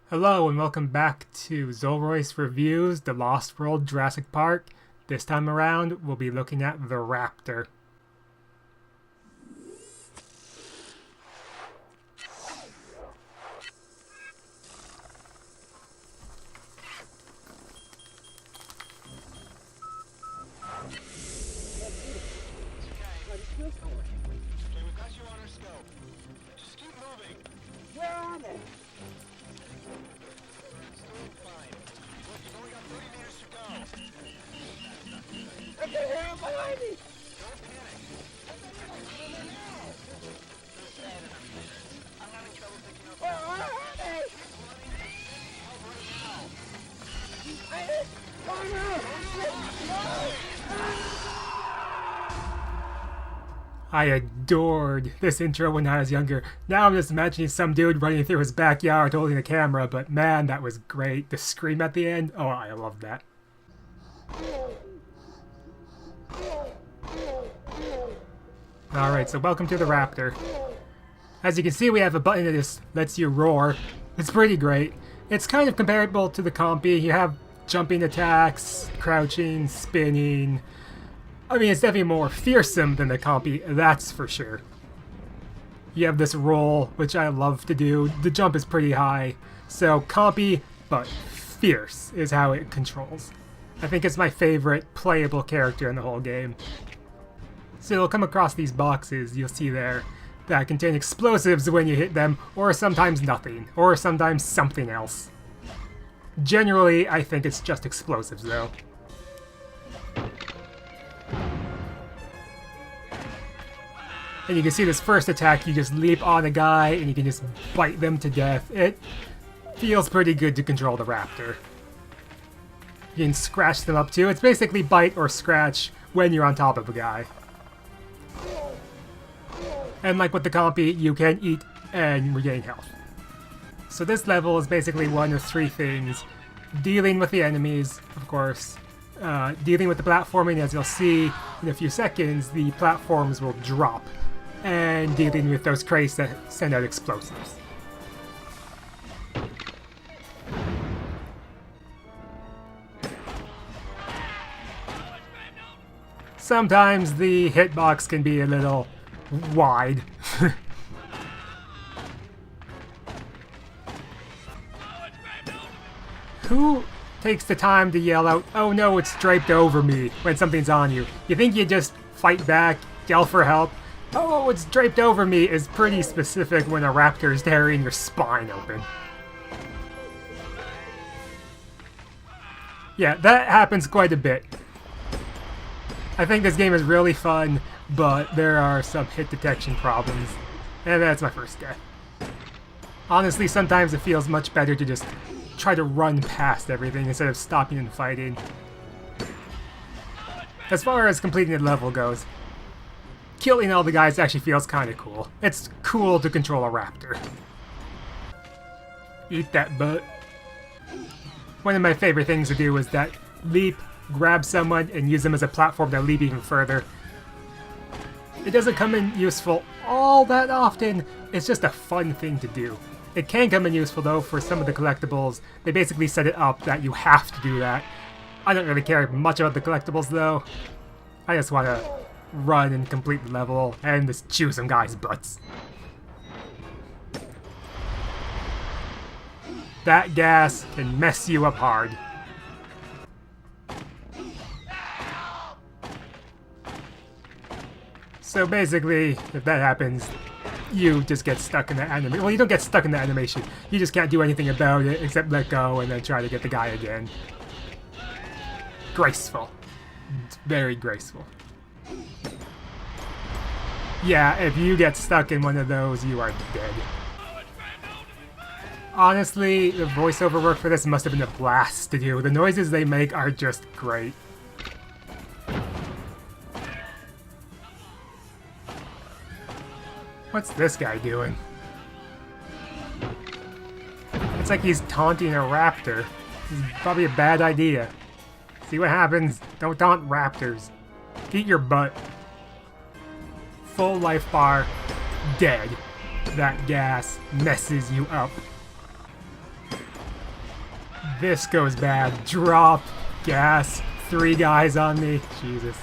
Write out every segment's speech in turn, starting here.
Hello and welcome back to Zolroy's Reviews, The Lost World Jurassic Park. This time around, we'll be looking at the Raptor. I adored this intro when I was younger. Now I'm just imagining some dude running through his backyard holding a camera, but man, that was great. The scream at the end, oh, I loved that. Alright, so welcome to the Raptor. As you can see, we have a button that just lets you roar. It's pretty great. It's kind of comparable to the Compy. You have jumping attacks, crouching, spinning. I mean, it's definitely more fearsome than the Compy, that's for sure. You have this roll, which I love to do. The jump is pretty high. So Compy, but fierce is how it controls. I think it's my favorite playable character in the whole game. So you'll come across these boxes, you'll see there, that contain explosives when you hit them, or sometimes nothing, or sometimes something else. Generally, I think it's just explosives though. And you can see this first attack, you just leap on a guy and you can just bite them to death. It feels pretty good to control the Raptor. You can scratch them up too. It's basically bite or scratch when you're on top of a guy. And like with the Compy, you can eat and regain health. So this level is basically one of three things. Dealing with the enemies, of course. Dealing with the platforming, as you'll see in a few seconds, the platforms will drop. And dealing with those crates that send out explosives. Sometimes the hitbox can be a little wide. Who takes the time to yell out, "Oh no, it's draped over me," when something's on you? You think you just fight back, yell for help? "Oh, it's draped over me" is pretty specific when a raptor is tearing your spine open. Yeah, that happens quite a bit. I think this game is really fun, but there are some hit detection problems. And that's my first death. Honestly, sometimes it feels much better to just try to run past everything instead of stopping and fighting. As far as completing the level goes, killing all the guys actually feels kind of cool. It's cool to control a raptor. Eat that butt. One of my favorite things to do is that leap, grab someone, and use them as a platform to leap even further. It doesn't come in useful all that often, it's just a fun thing to do. It can come in useful though for some of the collectibles. They basically set it up that you have to do that. I don't really care much about the collectibles though. I just want to run and complete the level and just chew some guys' butts. That gas can mess you up hard. So basically, if that happens, you just get stuck in the animation. Well, you don't get stuck in the animation. You just can't do anything about it except let go and then try to get the guy again. Graceful. It's very graceful. Yeah, if you get stuck in one of those, you are dead. Honestly, the voiceover work for this must have been a blast to do. The noises they make are just great. What's this guy doing? It's like he's taunting a raptor. This is probably a bad idea. See what happens? Don't taunt raptors. Eat your butt. Full life bar. Dead. That gas messes you up. This goes bad. Drop. Gas. 3 guys on me. Jesus.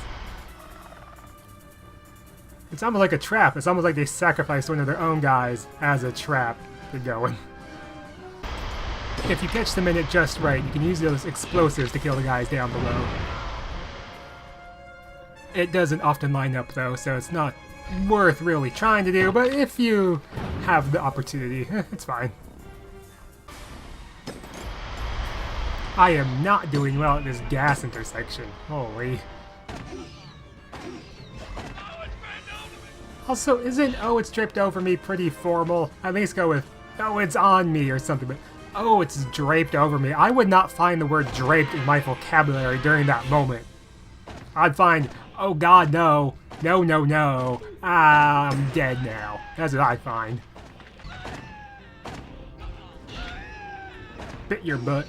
It's almost like a trap. It's almost like they sacrificed one of their own guys as a trap to go in. If you catch them in it just right, you can use those explosives to kill the guys down below. It doesn't often line up though, so it's not worth really trying to do, but if you have the opportunity, it's fine. I am not doing well at this gas intersection. Holy. Also, isn't "oh, it's draped over me" pretty formal? At least go with "oh, it's on me" or something, but "oh, it's draped over me." I would not find the word draped in my vocabulary during that moment. I'd find, "oh god, no. No, no, no. I'm dead now." That's what I find. Bit your butt.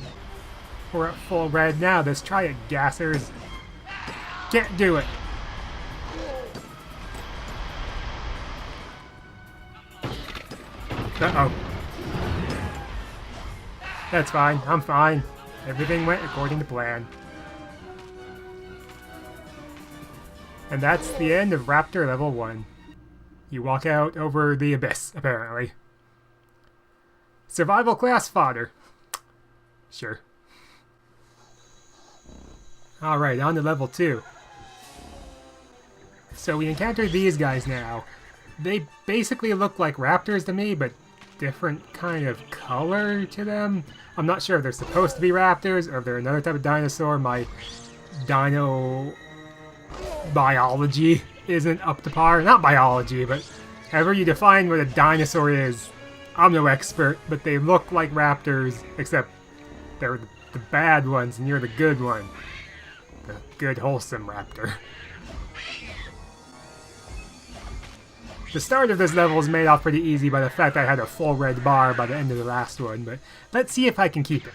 We're at full red now. Let's try it, gassers. Can't do it. Uh-oh. That's fine. I'm fine. Everything went according to plan. And that's the end of Raptor Level 1. You walk out over the abyss, apparently. Survival class fodder. Sure. Alright, on to Level 2. So we encounter these guys now. They basically look like raptors to me, but different kind of color to them. I'm not sure if they're supposed to be raptors or if they're another type of dinosaur. My dino biology isn't up to par. Not biology, but however you define what a dinosaur is. I'm no expert, but they look like raptors, except they're the bad ones and you're the good one. The good, wholesome raptor. The start of this level is made off pretty easy by the fact that I had a full red bar by the end of the last one, but let's see if I can keep it.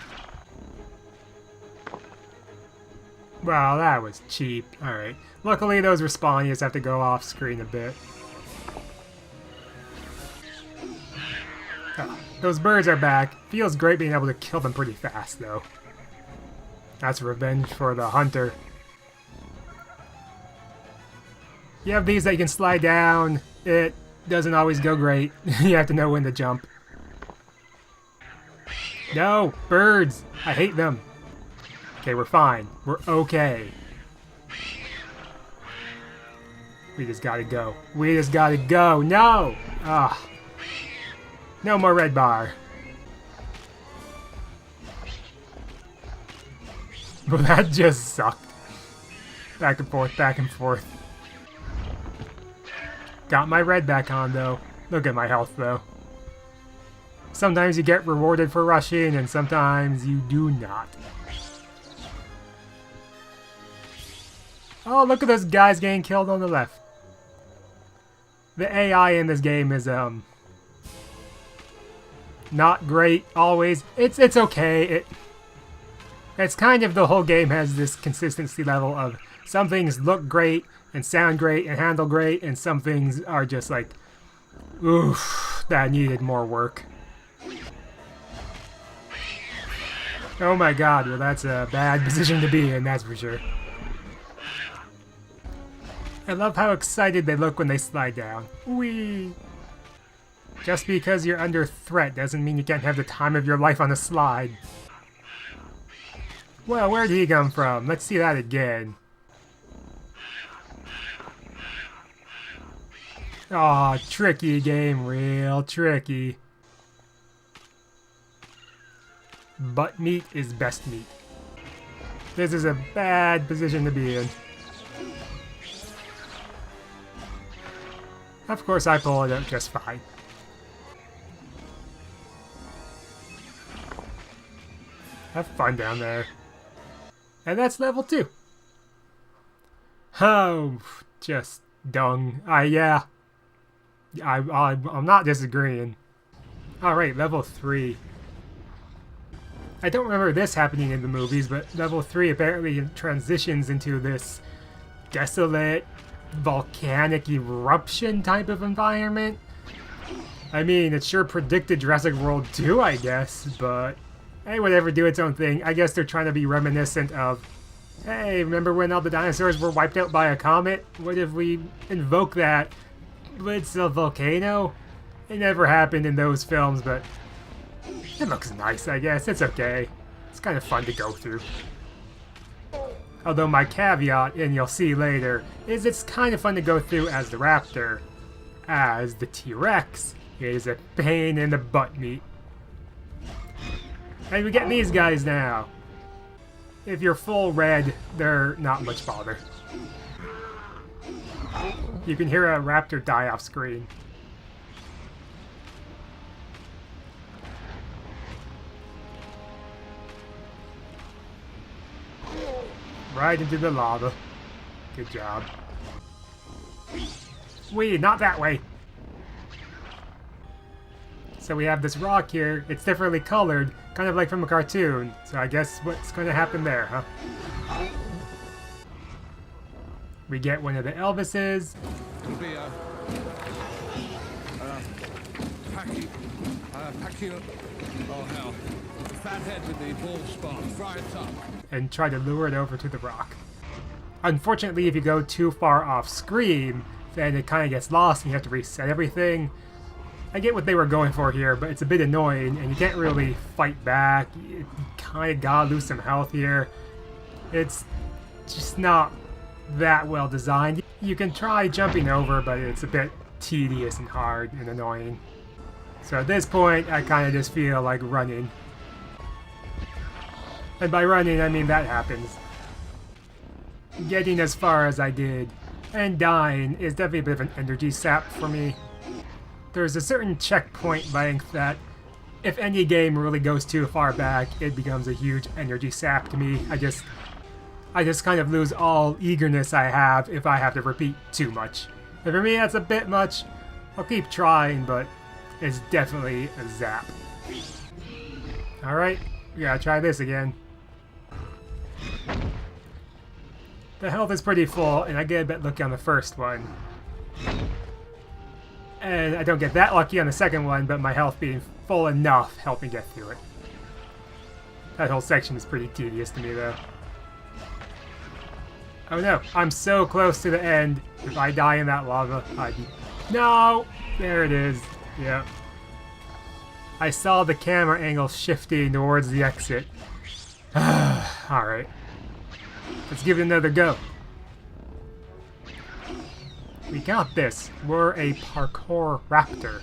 Well, that was cheap. Alright. Luckily those respawn, you just have to go off screen a bit. Oh, those birds are back. Feels great being able to kill them pretty fast, though. That's revenge for the hunter. You have these that you can slide down. It doesn't always go great. You have to know when to jump. No! Birds! I hate them. Okay, we're fine. We're okay. We just gotta go. We just gotta go. No! Ugh. No more red bar. Well, that just sucked. Back and forth, back and forth. Got my red back on, though. Look at my health, though. Sometimes you get rewarded for rushing, and sometimes you do not. Oh, look at those guys getting killed on the left. The AI in this game is, not great, always. It's okay. It's kind of the whole game has this consistency level of some things look great and sound great and handle great, and some things are just like, oof, that needed more work. Oh my god, well that's a bad position to be in, that's for sure. I love how excited they look when they slide down. Whee! Just because you're under threat doesn't mean you can't have the time of your life on a slide. Well, where'd he come from? Let's see that again. Aw, tricky game, real tricky. Butt meat is best meat. This is a bad position to be in. Of course I pull it out just fine. Have fun down there. And that's level 2. Oh, just dung. Yeah. I'm not disagreeing. Alright, level 3. I don't remember this happening in the movies, but level 3 apparently transitions into this desolate, volcanic eruption type of environment. I mean, it sure predicted Jurassic World 2, I guess, but Hey, whatever, do its own thing. I guess they're trying to be reminiscent of, hey, remember when all the dinosaurs were wiped out by a comet? What if we invoke that? It's a volcano? It never happened in those films, but it looks nice, I guess. It's okay. It's kind of fun to go through. Although my caveat, and you'll see later, is it's kind of fun to go through as the raptor. As the T-Rex, it is a pain in the butt meat. And we get these guys now. If you're full red, they're not much bother. You can hear a raptor die off screen. Right into the lava. Good job. Wee, not that way. So we have this rock here. It's differently colored, kind of like from a cartoon. So I guess what's going to happen there, huh? We get one of the Elvises. It'll be a packing. Oh hell! The fat head with the bald spot. Fry it up. And try to lure it over to the rock. Unfortunately, if you go too far off screen, then it kind of gets lost and you have to reset everything. I get what they were going for here, but it's a bit annoying and you can't really fight back. You kind of gotta lose some health here. It's just not that well designed. You can try jumping over, but it's a bit tedious and hard and annoying. So at this point, I kind of just feel like running. And by running, I mean that happens. Getting as far as I did and dying is definitely a bit of an energy sap for me. There's a certain checkpoint length that if any game really goes too far back, it becomes a huge energy sap to me. I just kind of lose all eagerness I have if I have to repeat too much. And for me, that's a bit much. I'll keep trying, but it's definitely a zap. Alright, we gotta try this again. The health is pretty full, and I get a bit lucky on the first one. And I don't get that lucky on the second one, but my health being full enough helped me get through it. That whole section is pretty tedious to me, though. Oh no, I'm so close to the end. If I die in that lava, I'd be... No! There it is. Yep. I saw the camera angle shifting towards the exit. Alright. Let's give it another go. We got this. We're a parkour raptor.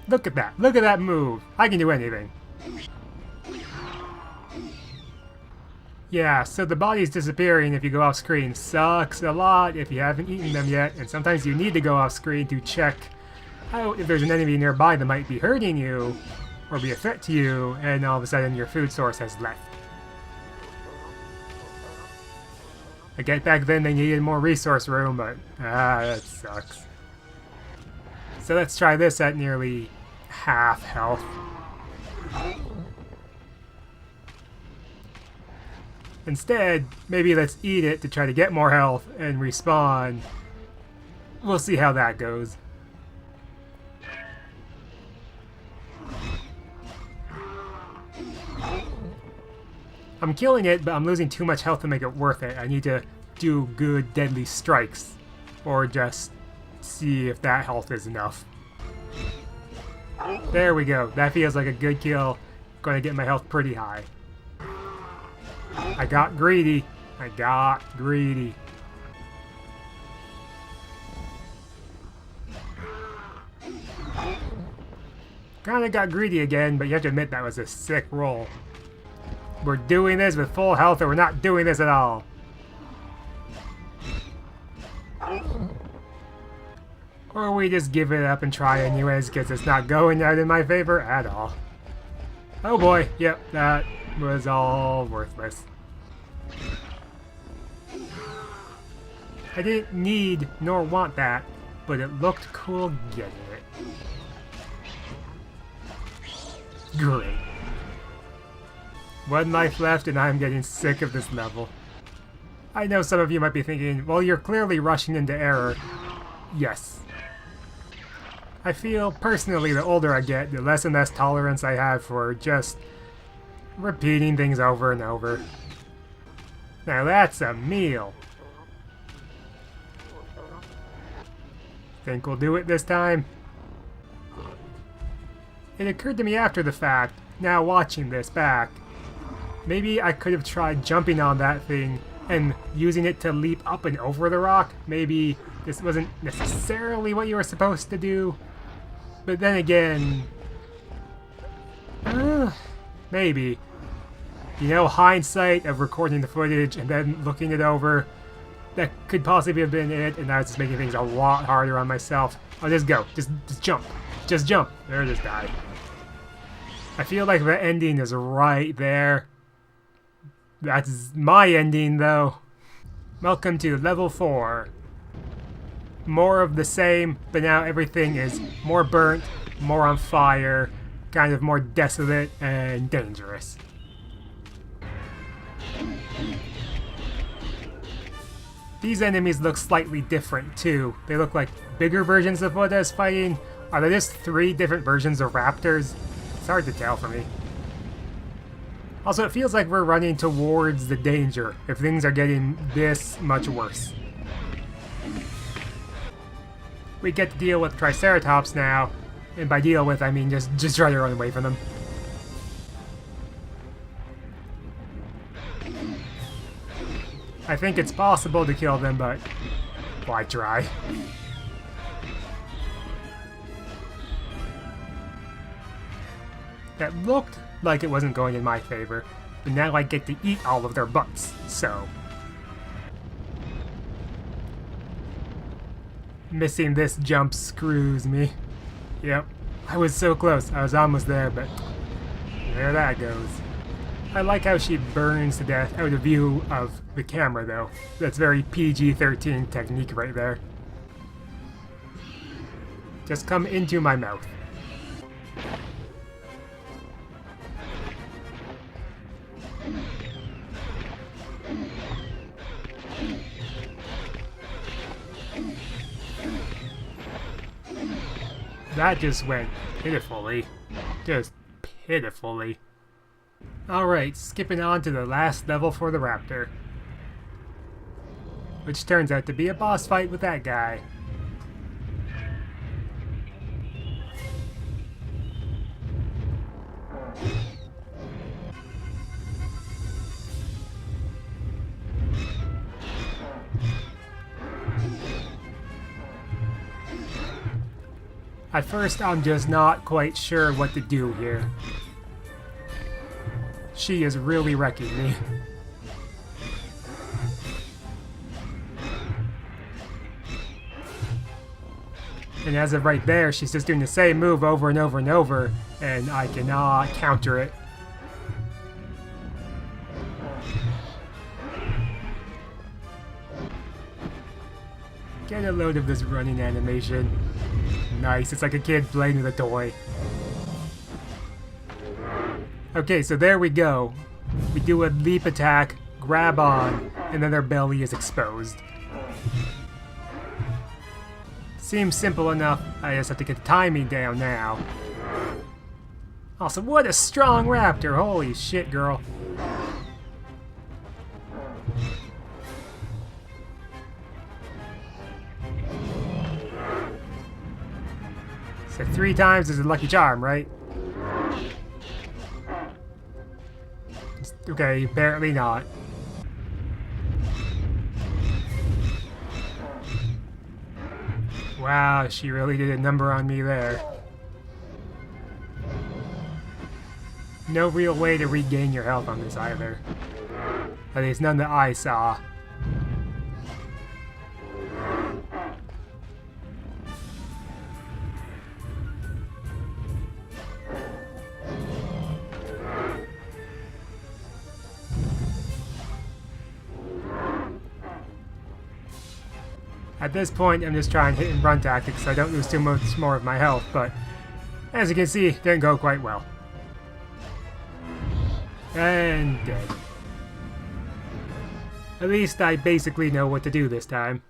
Look at that. Look at that move. I can do anything. Yeah, so the body's disappearing if you go off screen. Sucks a lot if you haven't eaten them yet, and sometimes you need to go off screen to check out if there's an enemy nearby that might be hurting you or be a threat to you, and all of a sudden your food source has left. I get back then they needed more resource room, but that sucks. So let's try this at nearly half health. Instead, maybe let's eat it to try to get more health and respawn. We'll see how that goes. I'm killing it, but I'm losing too much health to make it worth it. I need to do good deadly strikes, or just see if that health is enough. There we go. That feels like a good kill. Going to get my health pretty high. I got greedy. I got greedy. Kinda got greedy again, but you have to admit that was a sick roll. We're doing this with full health, or we're not doing this at all. Or we just give it up and try anyways, because it's not going out in my favor at all. Oh boy, yep, that was all worthless. I didn't need nor want that, but it looked cool getting it. Great. One life left and I'm getting sick of this level. I know some of you might be thinking, well, you're clearly rushing into error. Yes. I feel personally the older I get, the less and less tolerance I have for just repeating things over and over. Now that's a meal. Think we'll do it this time? It occurred to me after the fact, now watching this back, maybe I could have tried jumping on that thing and using it to leap up and over the rock. Maybe this wasn't necessarily what you were supposed to do. But then again, maybe. You know, hindsight of recording the footage and then looking it over, that could possibly have been it, and I was just making things a lot harder on myself. Oh, just go. Just jump. Just jump. There, just die. I feel like the ending is right there. That's my ending, though. Welcome to level 4. More of the same, but now everything is more burnt, more on fire, kind of more desolate and dangerous. These enemies look slightly different, too. They look like bigger versions of what I was fighting. Are there just 3 different versions of raptors? It's hard to tell for me. Also, it feels like we're running towards the danger if things are getting this much worse. We get to deal with Triceratops now, and by deal with I mean just try to run away from them. I think it's possible to kill them, but why try? That looked like it wasn't going in my favor, but now I get to eat all of their butts, so... Missing this jump screws me. Yep, I was so close. I was almost there, but there that goes. I like how she burns to death out of view of the camera, though. That's very PG-13 technique right there. Just come into my mouth. That just went pitifully. Just pitifully. Alright, skipping on to the last level for the raptor. Which turns out to be a boss fight with that guy. At first, I'm just not quite sure what to do here. She is really wrecking me. And as of right there, she's just doing the same move over and over and over, and I cannot counter it. Get a load of this running animation. Nice, it's like a kid playing with a toy. Okay, so there we go. We do a leap attack, grab on, and then their belly is exposed. Seems simple enough, I just have to get the timing down now. Also, what a strong raptor! Holy shit, girl. So 3 times is a lucky charm, right? Okay, apparently not. Wow, she really did a number on me there. No real way to regain your health on this either. At least none that I saw. At this point, I'm just trying hit and run tactics so I don't lose too much more of my health, but as you can see, it didn't go quite well. And dead. At least I basically know what to do this time.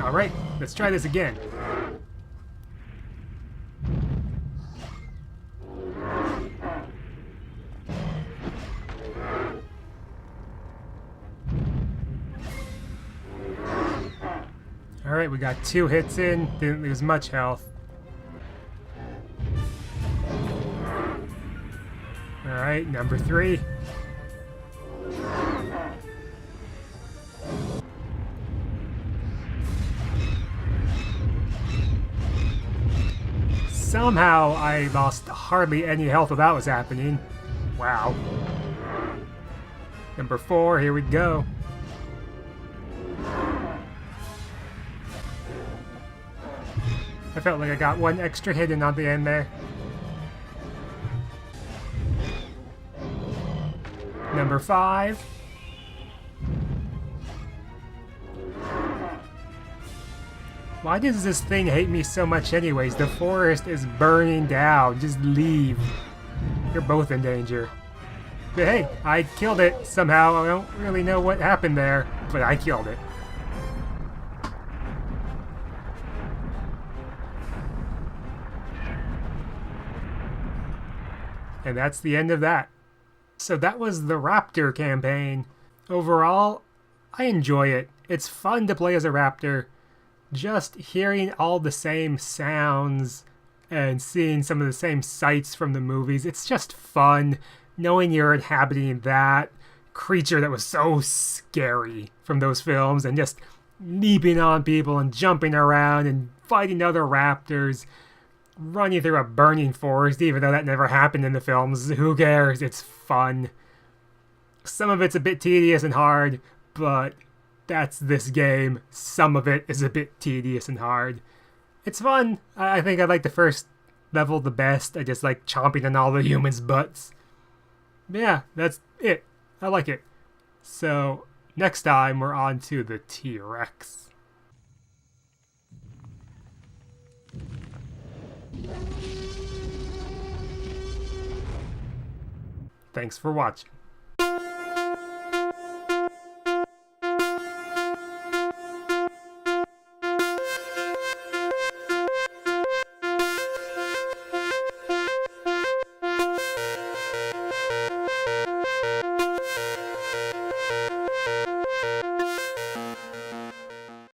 Alright, let's try this again. Alright, we got 2 hits in. Didn't lose much health. Alright, number 3. Somehow I lost hardly any health while that was happening. Wow. Number 4, here we go. I felt like I got 1 extra hit in on the end there. Number 5. Why does this thing hate me so much anyways? The forest is burning down. Just leave. You're both in danger. But hey, I killed it somehow. I don't really know what happened there, but I killed it. And that's the end of that. So that was the Raptor campaign. Overall, I enjoy it. It's fun to play as a raptor. Just hearing all the same sounds and seeing some of the same sights from the movies, it's just fun knowing you're inhabiting that creature that was so scary from those films and just leaping on people and jumping around and fighting other raptors, running through a burning forest, even though that never happened in the films. Who cares? It's fun. Some of it's a bit tedious and hard, but that's this game. Some of it is a bit tedious and hard. It's fun. I think I like the first level the best. I just like chomping on all the humans' butts. But yeah, that's it. I like it. So, next time we're on to the T-Rex. Thanks for watching.